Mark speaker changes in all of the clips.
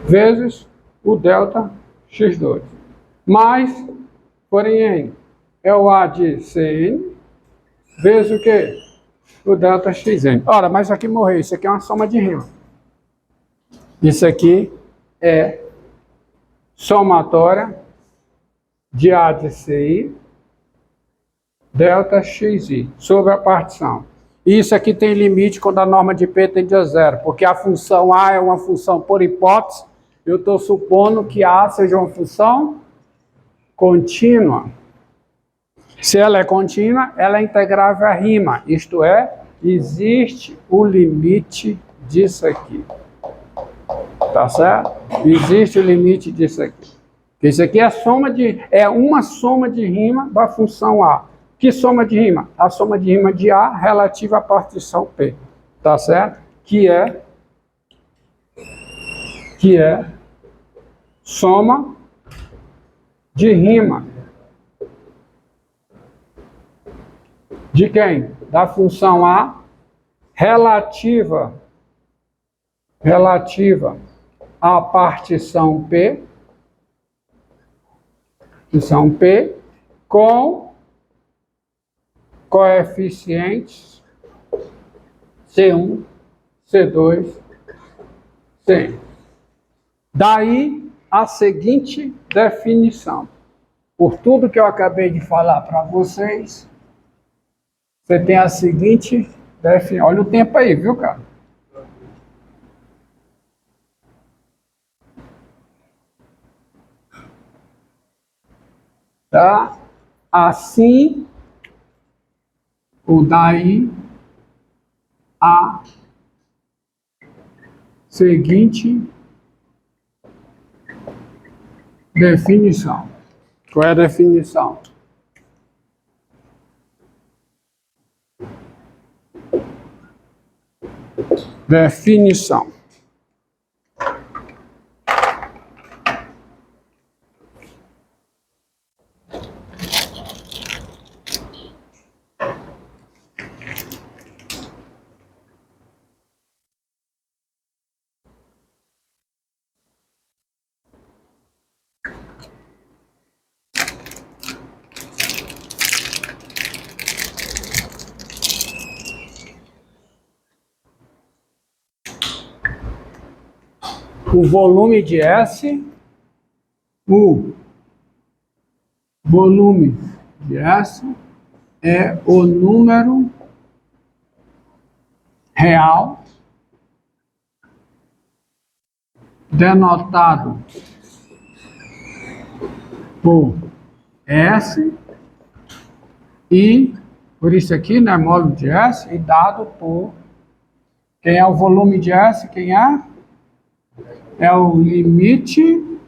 Speaker 1: vezes o delta x2. Mais, porém, n é o A de Cn, vezes o quê? O delta xn. Ora, mas isso aqui morreu. Isso aqui é uma soma de rima. Isso aqui é somatória de A de Ci, delta xi, sobre a partição. Isso aqui tem limite quando a norma de P tende a zero, porque a função A é uma função por hipótese. Eu estou supondo que A seja uma função contínua. Se ela é contínua, ela é integrável à rima. Isto é, existe o limite disso aqui. Tá certo? Existe o limite disso aqui. Isso aqui é uma soma de rima da função A. Que soma de rima? A soma de rima de A relativa à partição P. Tá certo? Que é soma de rima. De quem? Da função A relativa à partição P, com coeficientes C1, C2, C. Daí a seguinte definição. Por tudo que eu acabei de falar para vocês, você tem a seguinte definição. Olha o tempo aí, viu, cara? Tá? Assim, o daí a seguinte definição. Qual é a definição? Definição. O volume de S, é o número real denotado por S e, por isso aqui, né, módulo de S, e dado por, quem é o volume de S, quem é? É o limite,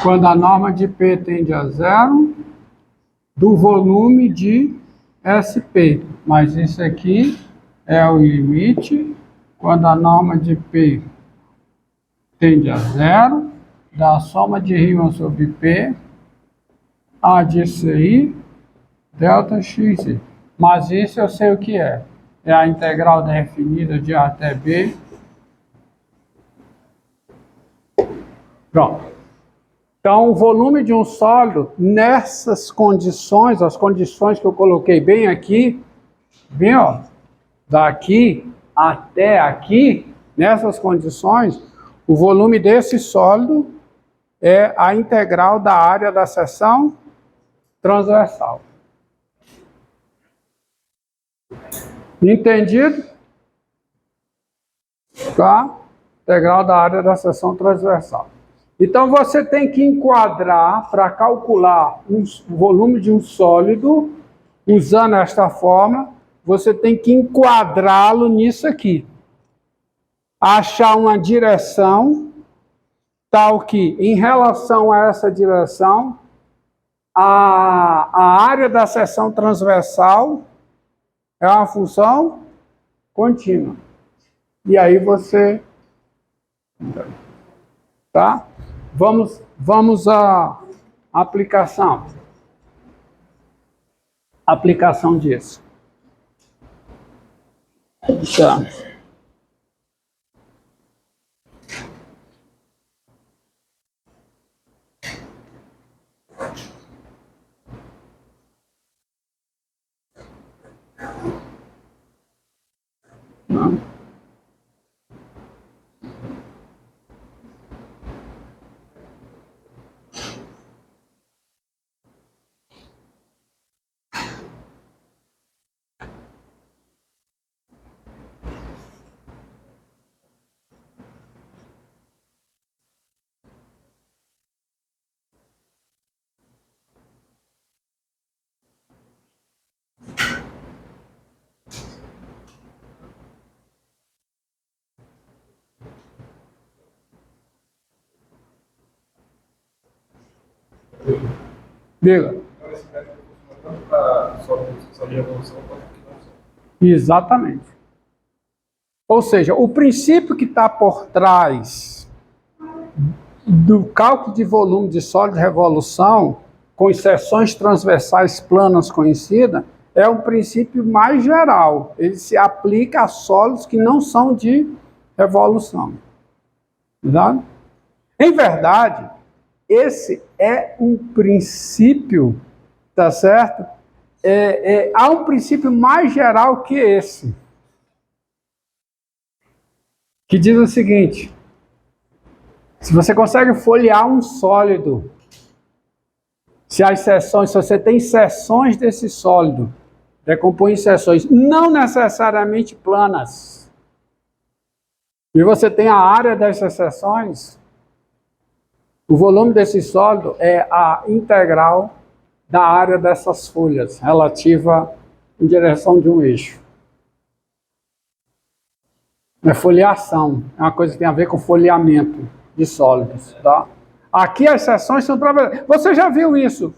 Speaker 1: quando a norma de P tende a zero, do volume de SP. Mas isso aqui é o limite, quando a norma de P tende a zero, da soma de rima sobre P, A de Ci, delta xi. Mas isso eu sei o que é. É a integral definida de A até B. Pronto. Então, o volume de um sólido, nessas condições, as condições que eu coloquei bem aqui, bem, ó, daqui até aqui, nessas condições, o volume desse sólido é a integral da área da seção transversal. Entendido? Tá? Integral da área da seção transversal. Então, você tem que enquadrar, para calcular o volume de um sólido, usando esta forma, você tem que enquadrá-lo nisso aqui. Achar uma direção tal que, em relação a essa direção, a área da seção transversal é uma função contínua. E aí você... Tá? Vamos à aplicação. Aplicação disso. Tá. Não. Diga. Exatamente. Ou seja, o princípio que está por trás do cálculo de volume de sólido de revolução, com seções transversais planas conhecidas, é um princípio mais geral. Ele se aplica a sólidos que não são de revolução. Exato? Em verdade, esse é um princípio, tá certo? Há um princípio mais geral que esse, que diz o seguinte: se você consegue folhear um sólido, se você tem seções desse sólido, decompõe em seções não necessariamente planas, e você tem a área dessas seções, o volume desse sólido é a integral da área dessas folhas, relativa em direção de um eixo. É foliação, é uma coisa que tem a ver com folheamento de sólidos, tá? Aqui as seções são transversais. Você já viu isso?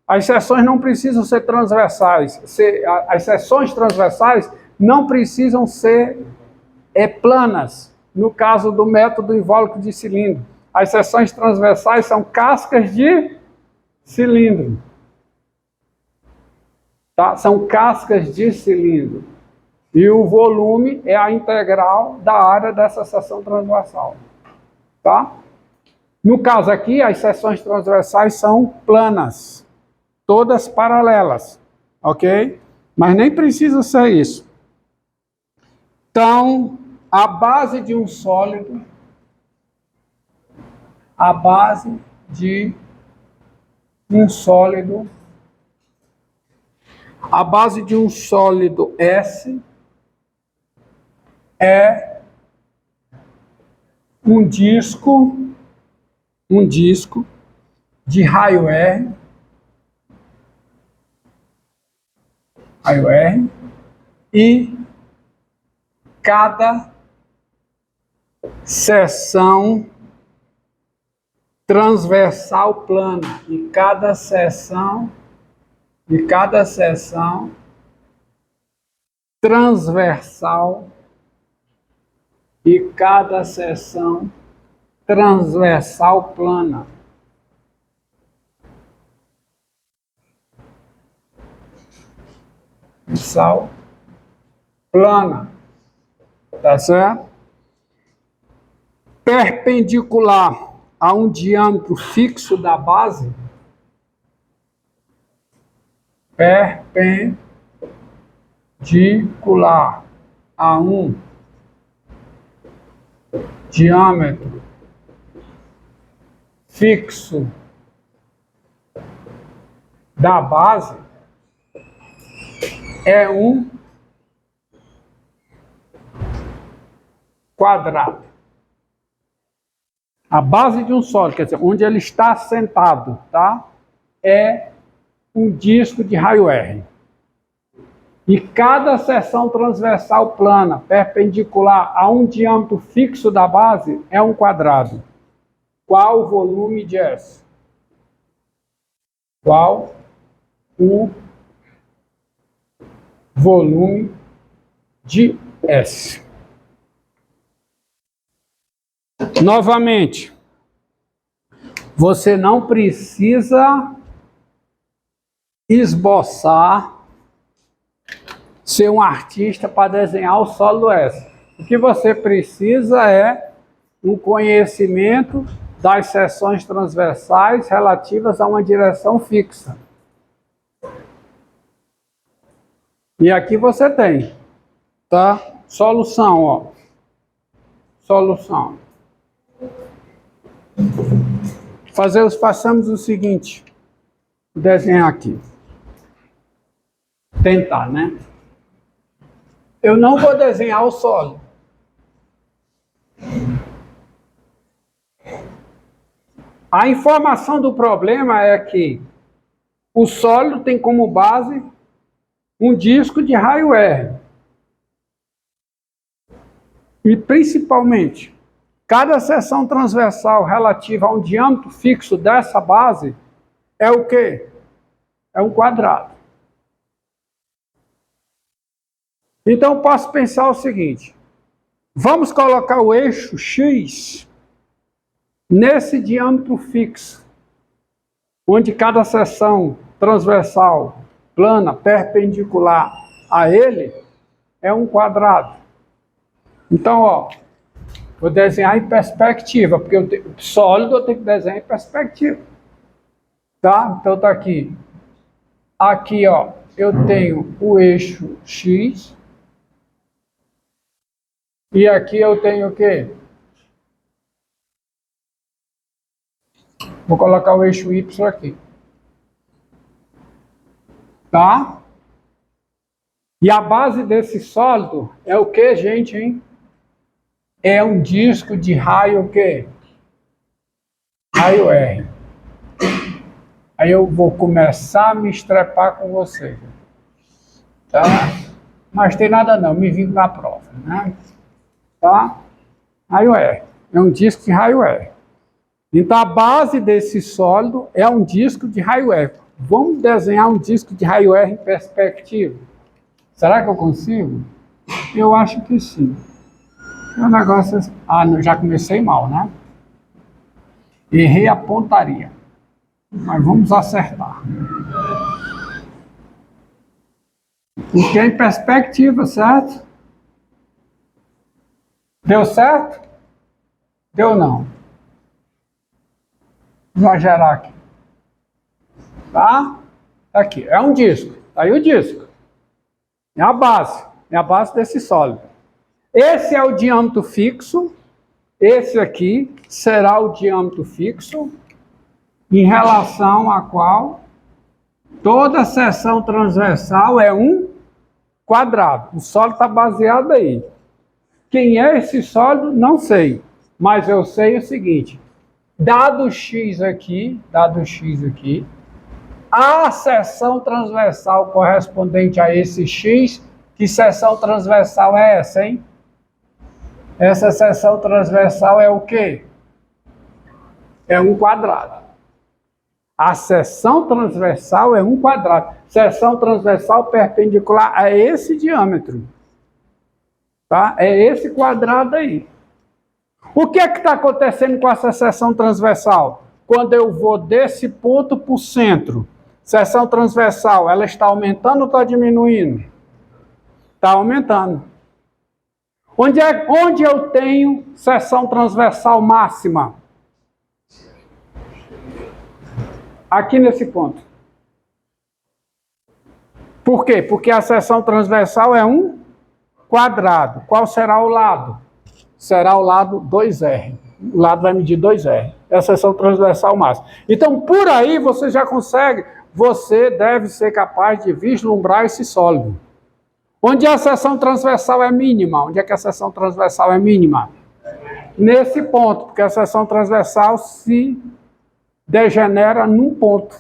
Speaker 1: As seções não precisam ser transversais. As seções transversais não precisam ser planas. No caso do método invólucro de cilindro, as seções transversais são cascas de cilindro. Tá? São cascas de cilindro. E o volume é a integral da área dessa seção transversal. Tá? No caso aqui, as seções transversais são planas, todas paralelas, ok? Mas nem precisa ser isso. Então, a base de um sólido, a base de um sólido S é um disco de raio R, e cada seção transversal plana, e cada seção transversal, e cada seção transversal plana. Transversal plana, tá certo? Perpendicular a um diâmetro fixo da base, perpendicular a um diâmetro fixo da base, é um quadrado. A base de um sólido, quer dizer, onde ele está assentado, tá? É um disco de raio R. E cada seção transversal plana, perpendicular a um diâmetro fixo da base, é um quadrado. Qual o volume de S? Qual o volume de S? Novamente, você não precisa esboçar, ser um artista para desenhar o sólido S. O que você precisa é um conhecimento das seções transversais relativas a uma direção fixa. E aqui você tem, tá? Solução, ó. Solução. Façamos o seguinte. Vou desenhar aqui. Tentar, né? Eu não vou desenhar o sólido. A informação do problema é que o sólido tem como base um disco de raio R. E, principalmente, cada seção transversal relativa a um diâmetro fixo dessa base é o quê? É um quadrado. Então, eu posso pensar o seguinte. Vamos colocar o eixo X nesse diâmetro fixo, onde cada seção transversal, plana, perpendicular a ele, é um quadrado. Então, ó, vou desenhar em perspectiva, porque sólido eu tenho que desenhar em perspectiva. Tá? Então tá aqui. Aqui, ó, eu tenho o eixo X. E aqui eu tenho o quê? Vou colocar o eixo Y aqui. Tá? E a base desse sólido é o que, gente, hein? É um disco de raio o quê? Raio R. Aí eu vou começar a me estrepar com você. Tá? Mas tem nada não, me vingo na prova, né? Tá? Raio R. É um disco de raio R. Então a base desse sólido é um disco de raio R. Vamos desenhar um disco de raio R em perspectiva. Será que eu consigo? Eu acho que sim. O negócio é... Ah, não, já comecei mal, né? Errei a pontaria. Mas vamos acertar. Porque é em perspectiva, certo? Deu certo? Deu não. Vamos gerar aqui. Tá? Aqui, é um disco. Tá aí o disco. É a base desse sólido. Esse é o diâmetro fixo. Esse aqui será o diâmetro fixo em relação a qual toda seção transversal é um quadrado. O sólido está baseado aí. Quem é esse sólido? Não sei. Mas eu sei o seguinte. Dado X aqui, a seção transversal correspondente a esse X, que seção transversal é essa, hein? Essa seção transversal é o quê? É um quadrado. A seção transversal é um quadrado. Seção transversal perpendicular a esse diâmetro. Tá? É esse quadrado aí. O que é que está acontecendo com essa seção transversal? Quando eu vou desse ponto para o centro, seção transversal, ela está aumentando ou está diminuindo? Está aumentando. Onde eu tenho seção transversal máxima? Aqui nesse ponto. Por quê? Porque a seção transversal é um quadrado. Qual será o lado? Será o lado 2R. O lado vai medir 2R. É a seção transversal máxima. Então, por aí você já consegue, você deve ser capaz de vislumbrar esse sólido. Onde a seção transversal é mínima? Onde é que a seção transversal é mínima? Nesse ponto, porque a seção transversal se degenera num ponto.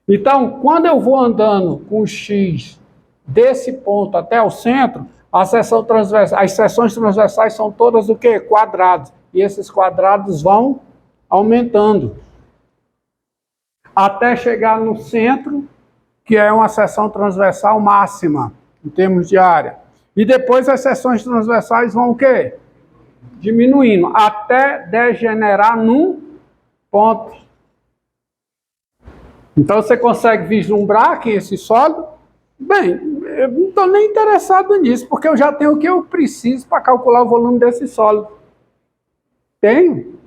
Speaker 1: Então, quando eu vou andando com o X desse ponto até o centro, as seções transversais são todas o quê? Quadrados. E esses quadrados vão aumentando. Até chegar no centro, que é uma seção transversal máxima, em termos de área. E depois as seções transversais vão o quê? Diminuindo, até degenerar num ponto. Então você consegue vislumbrar aqui esse sólido? Bem, eu não estou nem interessado nisso, porque eu já tenho o que eu preciso para calcular o volume desse sólido. Tenho.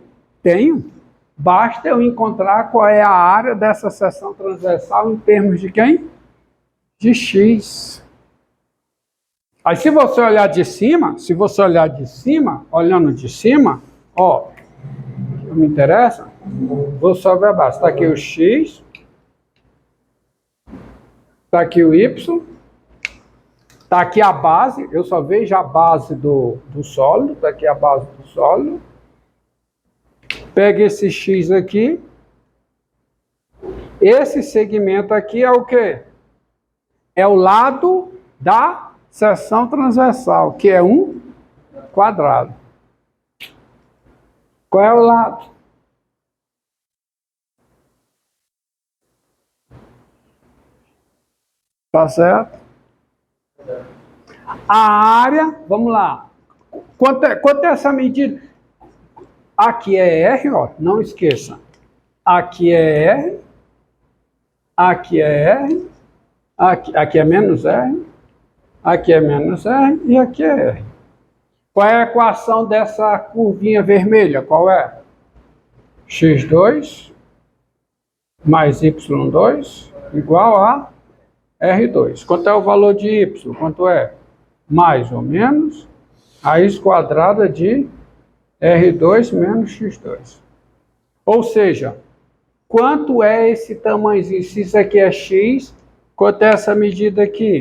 Speaker 1: Basta eu encontrar qual é a área dessa seção transversal em termos de quem? De X. Aí se você olhar de cima, olhando de cima, ó, não me interessa, vou só ver abaixo. Está aqui o X, está aqui o Y, está aqui a base, eu só vejo a base do sólido, está aqui a base do sólido. Pega esse X aqui, esse segmento aqui é o quê? É o lado da seção transversal, que é um quadrado. Qual é o lado? Tá certo? A área, vamos lá. Quanto é essa medida? Aqui é R, ó, não esqueça. Aqui é R, aqui é R, aqui é menos R, aqui é menos R e aqui é R. Qual é a equação dessa curvinha vermelha? Qual é? X2 mais Y2 igual a R2. Quanto é o valor de Y? Quanto é? Mais ou menos raiz quadrada de R2 menos X2. Ou seja, quanto é esse tamanhozinho? Se isso aqui é X, quanto é essa medida aqui?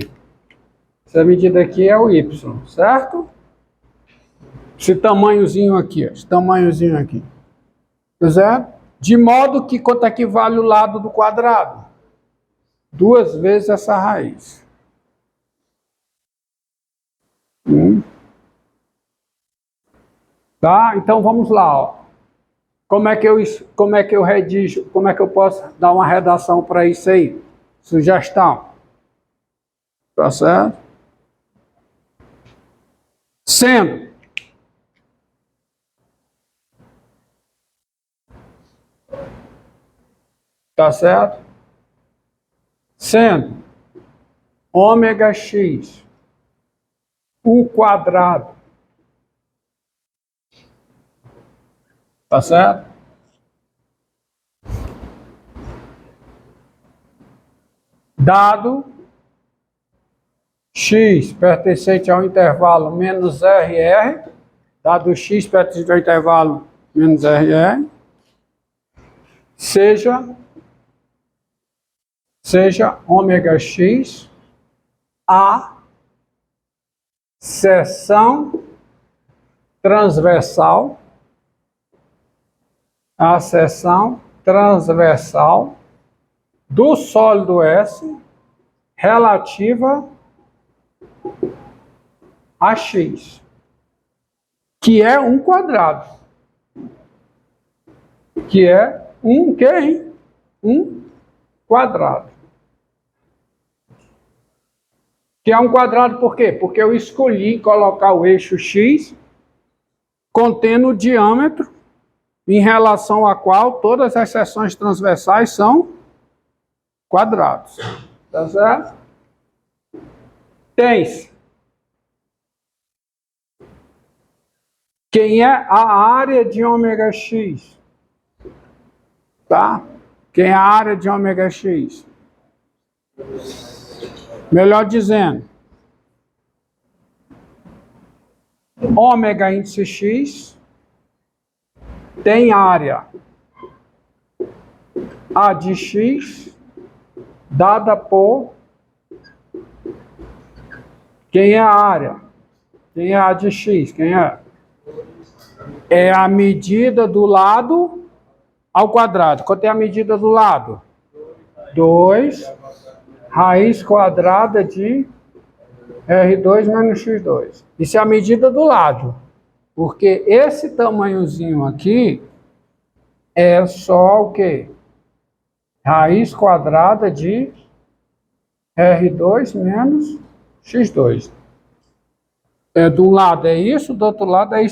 Speaker 1: Essa medida aqui é o Y, certo? Esse tamanhozinho aqui, esse tamanhozinho aqui. Certo? De modo que quanto é que vale o lado do quadrado? 2 vezes essa raiz. Tá? Então vamos lá, ó. Como é que eu redijo, como é que eu posso dar uma redação para isso aí? Sugestão. Tá certo? Sendo tá certo? Sendo ômega x o quadrado, tá certo? Dado x pertencente ao intervalo menos RR, dado x pertencente ao intervalo menos RR, seja ômega x a seção transversal, do sólido S relativa a x, que é um quadrado, que é um quadrado. Que é um quadrado por quê? Porque eu escolhi colocar o eixo x contendo o diâmetro em relação a qual todas as seções transversais são quadrados. Tá certo? Tens quem é a área de ômega x? Tá? Quem é a área de ômega x? Melhor dizendo, ômega índice x tem área A de x dada por... Quem é a área? Quem é A de x? Quem é? É a medida do lado ao quadrado. Quanto é a medida do lado? 2 raiz quadrada de R2 menos X2. Isso é a medida do lado. Porque esse tamanhozinho aqui é só o quê? Raiz quadrada de R2 menos X2. De um lado é isso, do outro lado é isso.